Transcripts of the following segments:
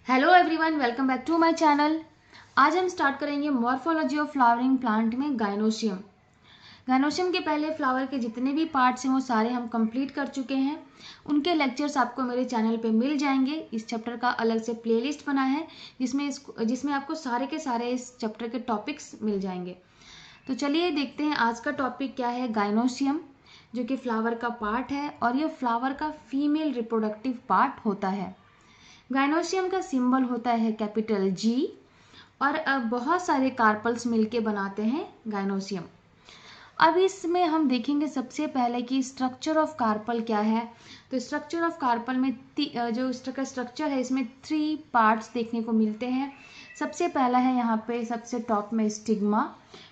Hello everyone, welcome back to my channel. आज हम start करेंगे मॉर्फोलॉजी ऑफ फ्लावरिंग प्लांट में गाइनोसियम। गाइनोसियम के पहले फ्लावर के जितने भी पार्ट्स हैं वो सारे हम कंप्लीट कर चुके हैं। उनके लेक्चर्स आपको मेरे चैनल पे मिल जाएंगे। इस चैप्टर का अलग से प्लेलिस्ट बना है जिसमें आपको सारे के सारे इस चैप्टर के टॉपिक्स मिल जाएंगे। तो चलिए देखते हैं आज का टॉपिक क्या है। गाइनोसियम जो कि फ्लावर का पार्ट है और ये फ्लावर का फीमेल रिप्रोडक्टिव पार्ट होता है। गाइनोसियम का सिंबल होता है कैपिटल G और अब बहुत सारे कार्पल्स मिलके बनाते हैं गाइनोसियम। अब इसमें हम देखेंगे सबसे पहले कि स्ट्रक्चर ऑफ कार्पल क्या है। तो स्ट्रक्चर ऑफ कार्पल में जो इसका स्ट्रक्चर है इसमें 3 पार्ट्स देखने को मिलते हैं। सबसे पहला है यहाँ पे सबसे टॉप में स्टिग्मा,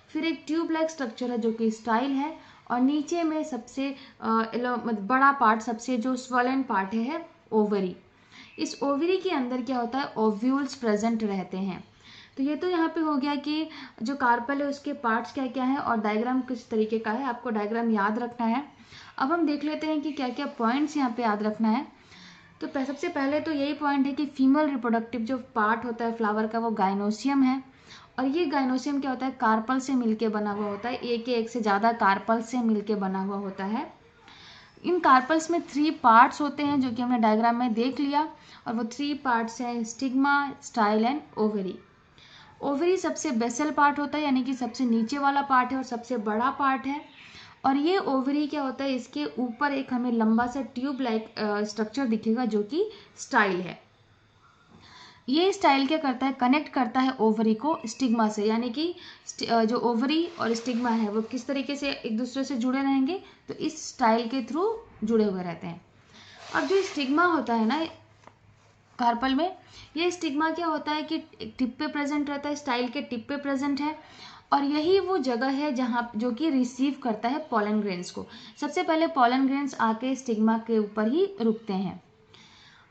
फिर एक ट्यूब लाइक स्ट्रक्चर है जो कि स्टाइल है, और नीचे में सबसे बड़ा पार्ट, सबसे जो स्वलन पार्ट है ओवरी। इस ओवरी के अंदर क्या होता है, ओव्यूल्स प्रेजेंट रहते हैं। तो ये तो यहाँ पे हो गया कि जो कार्पल है उसके पार्ट्स क्या क्या है और डायग्राम किस तरीके का है, आपको डायग्राम याद रखना है। अब हम देख लेते हैं कि क्या क्या पॉइंट्स यहाँ पे याद रखना है। तो सबसे पहले तो यही पॉइंट है कि फीमेल रिप्रोडक्टिव जो पार्ट होता है फ्लावर का वो गाइनोसियम है। और ये गाइनोसियम क्या होता है, कार्पल से मिलके बना हुआ होता है। एक या एक से ज़्यादा कार्पल से मिलके बना हुआ होता है। इन कार्पल्स में 3 पार्ट्स होते हैं जो कि हमने डायग्राम में देख लिया, और वो 3 पार्ट्स हैं stigma, style and ovary. Ovary सबसे बेसल पार्ट होता है, यानी कि सबसे नीचे वाला पार्ट है और सबसे बड़ा पार्ट है। और ये ओवरी क्या होता है, इसके ऊपर एक हमें लंबा सा ट्यूब लाइक स्ट्रक्चर दिखेगा जो कि स्टाइल है। ये स्टाइल क्या करता है, कनेक्ट करता है ओवरी को स्टिग्मा से, यानी कि जो ओवरी और स्टिग्मा है वो किस तरीके से एक दूसरे से जुड़े रहेंगे, तो इस स्टाइल के थ्रू जुड़े हुए रहते हैं। अब जो स्टिग्मा होता है ना कार्पल में, ये स्टिग्मा क्या होता है कि टिप पे प्रेजेंट रहता है, स्टाइल के टिप पे प्रेजेंट है, और यही वो जगह है जहाँ जो कि रिसीव करता है पॉलन ग्रेन्स को। सबसे पहले पॉलन ग्रेन्स आके स्टिग्मा के ऊपर ही रुकते हैं।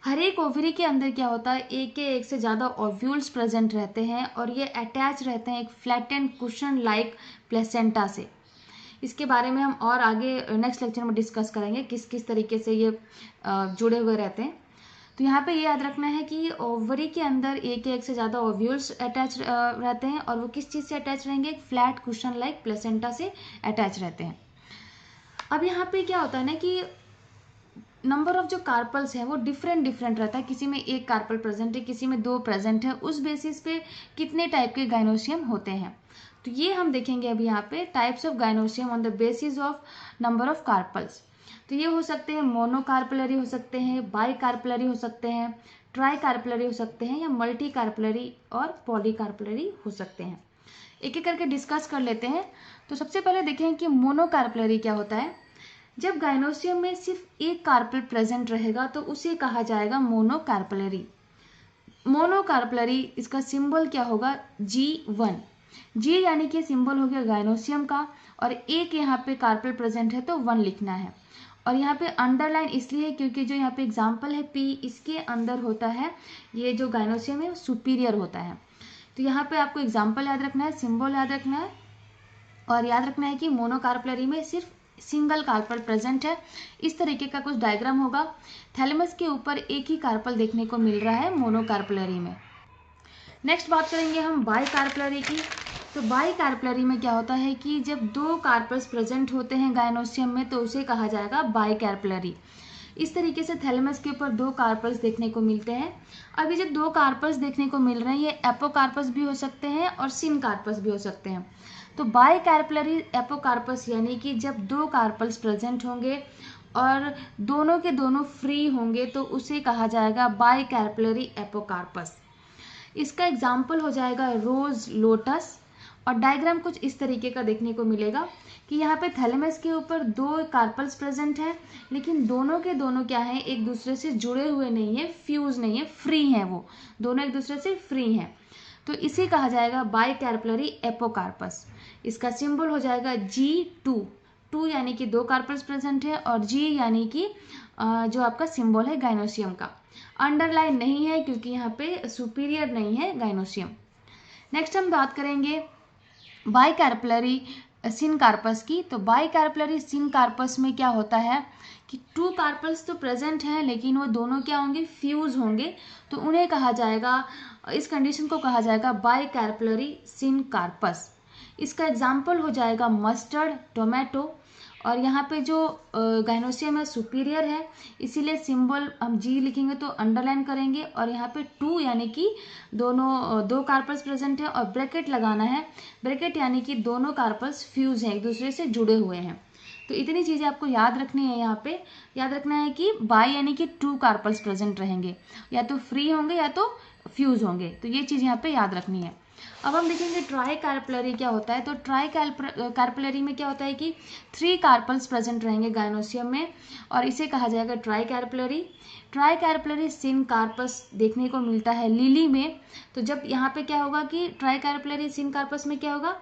हर एक ओवरी के अंदर क्या होता है, एक या एक से ज़्यादा ओव्यूल्स प्रेजेंट रहते हैं और ये अटैच रहते हैं एक फ्लैटेंड कुशन लाइक प्लेसेंटा से। इसके बारे में हम और आगे नेक्स्ट लेक्चर में डिस्कस करेंगे किस किस तरीके से ये जुड़े हुए रहते हैं। तो यहाँ पे ये याद रखना है कि ओवरी के अंदर एक या एक से ज़्यादा ओव्यूल्स अटैच रहते हैं, और वो किस चीज़ से अटैच रहेंगे, एक फ्लैट कुशन लाइक प्लेसेंटा से अटैच रहते हैं। अब यहाँ पे क्या होता है ना कि नंबर ऑफ जो कार्पल्स हैं वो डिफरेंट रहता है। किसी में 1 कार्पल प्रेजेंट है, किसी में 2 प्रेजेंट है। उस बेसिस पे कितने टाइप के गाइनोसियम होते हैं, तो ये हम देखेंगे अभी यहाँ पे types of gynoecium on the basis of number of carpels. तो ये हो सकते हैं मोनोकार्पलरी, हो सकते हैं बाई कार्पलरी, हो सकते हैं ट्राई कार्पलरी, हो सकते हैं या मल्टी कार्पलरी और पॉली कार्पलरी हो सकते हैं। एक एक करके डिस्कस कर लेते हैं। तो सबसे पहले देखें कि मोनोकार्पलरी क्या होता है। जब गाइनोसियम में सिर्फ 1 कार्पल प्रेजेंट रहेगा तो उसे कहा जाएगा मोनोकार्पलरी। मोनोकार्पलरी इसका सिंबल क्या होगा, G1। G यानी कि सिंबल हो गया गाइनोसियम का, और एक यहाँ पे कार्पल प्रेजेंट है तो 1 लिखना है। और यहाँ पे अंडरलाइन इसलिए क्योंकि जो यहाँ पे एग्जाम्पल है P, इसके अंदर होता है ये जो गाइनोसियम है सुपीरियर होता है। तो यहाँ पे आपको एग्जाम्पल याद रखना है, सिंबल याद रखना है, और याद रखना है कि मोनोकार्पलरी में सिर्फ सिंगल कार्पल प्रेजेंट है। इस तरीके का कुछ डायग्राम होगा। थैलेमस के ऊपर एक ही कार्पल देखने को मिल रहा है मोनोकार्पलरी में। नेक्स्ट बात करेंगे हम बाई कार्पलरी की। तो बाई कार्पलरी में क्या होता है कि जब 2 कार्पल्स प्रेजेंट होते हैं गाइनोसियम में तो उसे कहा जाएगा बाई कार्पलरी। इस तरीके से थैलेमस के ऊपर 2 कार्पल्स देखने को मिलते हैं। अभी जब 2 कार्पल्स देखने को मिल रहे हैं, ये एपोकार्पस भी हो सकते हैं और सिनकार्पस भी हो सकते हैं। तो बाई कार्पलरी एपोकार्पस यानी कि जब 2 कार्पल्स प्रेजेंट होंगे और दोनों के दोनों फ्री होंगे तो उसे कहा जाएगा बाई कार्पलरी एपोकार्पस। इसका एग्जाम्पल हो जाएगा रोज, लोटस। और डायग्राम कुछ इस तरीके का देखने को मिलेगा कि यहाँ पे थैलेमस के ऊपर 2 कार्पल्स प्रेजेंट हैं, लेकिन दोनों के दोनों क्या हैं, एक दूसरे से जुड़े हुए नहीं है, फ्यूज नहीं है, फ्री हैं, वो दोनों एक दूसरे से फ्री हैं। तो इसे कहा जाएगा बाई कार्पलरी एपोकार्पस। इसका सिंबल हो जाएगा G2। 2 यानी कि 2 कार्पल्स प्रेजेंट है, और G यानी कि जो आपका सिंबल है गाइनोसियम का। अंडरलाइन नहीं है क्योंकि यहाँ पे सुपीरियर नहीं है गाइनोसियम। नेक्स्ट हम बात करेंगे बाइकार्पलरी सिनकार्पस की। तो बाइकार्पलरी सिनकार्पस में क्या होता है कि 2 कार्पल्स तो प्रेजेंट हैं लेकिन वो दोनों क्या होंगे, फ्यूज होंगे, तो उन्हें कहा जाएगा, इस कंडीशन को कहा जाएगा बाई कार्पलरी सिनकार्पस। इसका एग्जाम्पल हो जाएगा मस्टर्ड, टोमेटो। और यहाँ पे जो गाइनोसियम है सुपीरियर है, इसीलिए सिंबल हम जी लिखेंगे तो अंडरलाइन करेंगे, और यहाँ पे 2 यानी कि दोनों 2 कार्पल्स प्रेजेंट है, और ब्रैकेट लगाना है, ब्रैकेट यानी कि दोनों कार्पल्स फ्यूज हैं, एक दूसरे से जुड़े हुए हैं। तो इतनी चीज़ें आपको याद रखनी है। यहाँ पे याद रखना है कि बाई यानी कि 2 कार्पल्स प्रेजेंट रहेंगे, या तो फ्री होंगे या तो फ्यूज होंगे, तो ये चीज़ यहाँ पे याद रखनी है। अब हम देखेंगे ट्राई कार्पलरी क्या होता है। तो ट्राई कार्पलरी में क्या होता है कि 3 कार्पल्स प्रेजेंट रहेंगे गाइनोसियम में, और इसे कहा जाएगा try carpellary. Try carpellary syncarpous देखने को मिलता है लिली में। तो जब यहाँ पे क्या होगा कि ट्राई कार्पलरी सिनकार्पस में क्या होगा,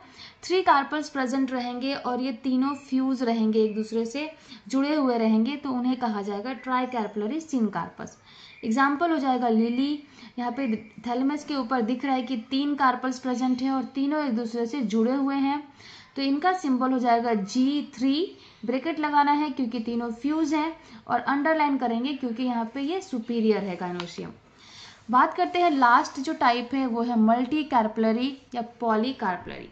3 कार्पल्स प्रेजेंट रहेंगे और ये तीनों फ्यूज रहेंगे, एक दूसरे से जुड़े हुए रहेंगे, तो उन्हें कहा जाएगा ट्राई कार्पलरी सिनकार्पस। एग्जाम्पल हो जाएगा लिली। यहाँ पे थैलेमस के ऊपर दिख रहा है कि 3 कार्पल्स प्रेजेंट हैं और तीनों एक दूसरे से जुड़े हुए हैं, तो इनका सिंबल हो जाएगा G3। ब्रैकेट लगाना है क्योंकि तीनों फ्यूज हैं, और अंडरलाइन करेंगे क्योंकि यहाँ पे ये सुपीरियर है गाइनोसियम। बात करते हैं लास्ट जो टाइप है वो है मल्टी कार्पलरी या पॉली कार्पलरी।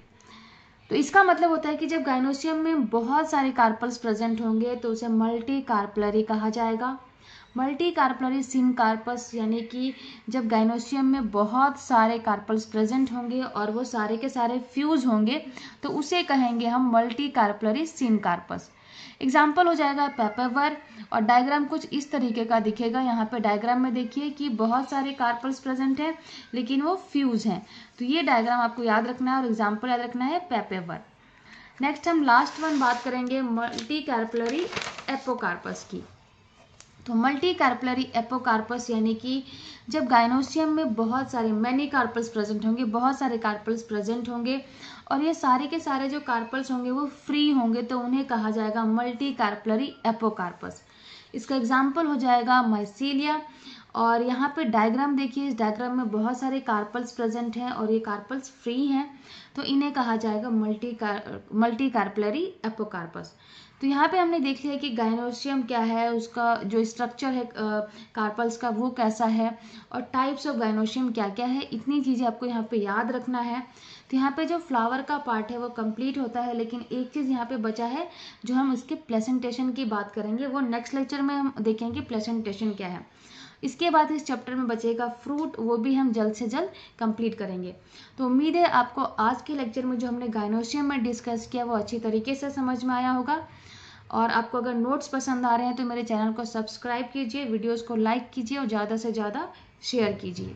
तो इसका मतलब होता है कि जब गाइनोसियम में बहुत सारे कार्पल्स प्रेजेंट होंगे तो उसे मल्टी कार्पलरी कहा जाएगा। मल्टी कार्पलरी सिनकार्पस यानी कि जब गाइनोसियम में बहुत सारे कार्पल्स प्रेजेंट होंगे और वो सारे के सारे फ्यूज होंगे, तो उसे कहेंगे हम मल्टी कार्पलरी सिनकार्पस। एग्जाम्पल हो जाएगा पेपरवर, और डायग्राम कुछ इस तरीके का दिखेगा। यहाँ पे डायग्राम में देखिए कि बहुत सारे कार्पल्स प्रेजेंट हैं लेकिन वो फ्यूज हैं, तो ये डायग्राम आपको याद रखना है और एग्जाम्पल याद रखना है पेपरवर। नेक्स्ट हम लास्ट वन बात करेंगे मल्टी कार्पलरी एपोकार्पस की। तो मल्टी कार्पलरी एपोकार्पस यानी कि जब गाइनोसियम में बहुत सारे मैनी कार्पल्स प्रेजेंट होंगे, बहुत सारे कार्पल्स प्रेजेंट होंगे, और ये सारे के सारे जो कार्पल्स होंगे वो फ्री होंगे, तो उन्हें कहा जाएगा मल्टी कार्पलरी एपोकार्पस। इसका एग्जाम्पल हो जाएगा माइसीलिया। और यहाँ पे डायग्राम देखिए, इस डायग्राम में बहुत सारे कार्पल्स प्रेजेंट हैं और ये कार्पल्स फ्री हैं, तो इन्हें कहा जाएगा मल्टी कार्पलरी एपोकार्पस। तो यहाँ पे हमने देख लिया कि गाइनोसियम क्या है, उसका जो स्ट्रक्चर है कार्पल्स का वो कैसा है, और टाइप्स ऑफ गाइनोसियम क्या क्या है, इतनी चीज़ें आपको यहाँ पे याद रखना है। तो यहाँ पे जो फ्लावर का पार्ट है वो कंप्लीट होता है, लेकिन एक चीज़ यहाँ पे बचा है जो हम उसके प्लेसेंटेशन की बात करेंगे, वो नेक्स्ट लेक्चर में हम देखेंगे प्लेसेंटेशन क्या है। इसके बाद इस चैप्टर में बचेगा फ्रूट, वो भी हम जल्द से जल्द कंप्लीट करेंगे। तो उम्मीद है आपको आज के लेक्चर में जो हमने गाइनोसियम में डिस्कस किया वो अच्छी तरीके से समझ में आया होगा। और आपको अगर नोट्स पसंद आ रहे हैं तो मेरे चैनल को सब्सक्राइब कीजिए, वीडियोस को लाइक कीजिए और ज़्यादा से ज़्यादा शेयर कीजिए।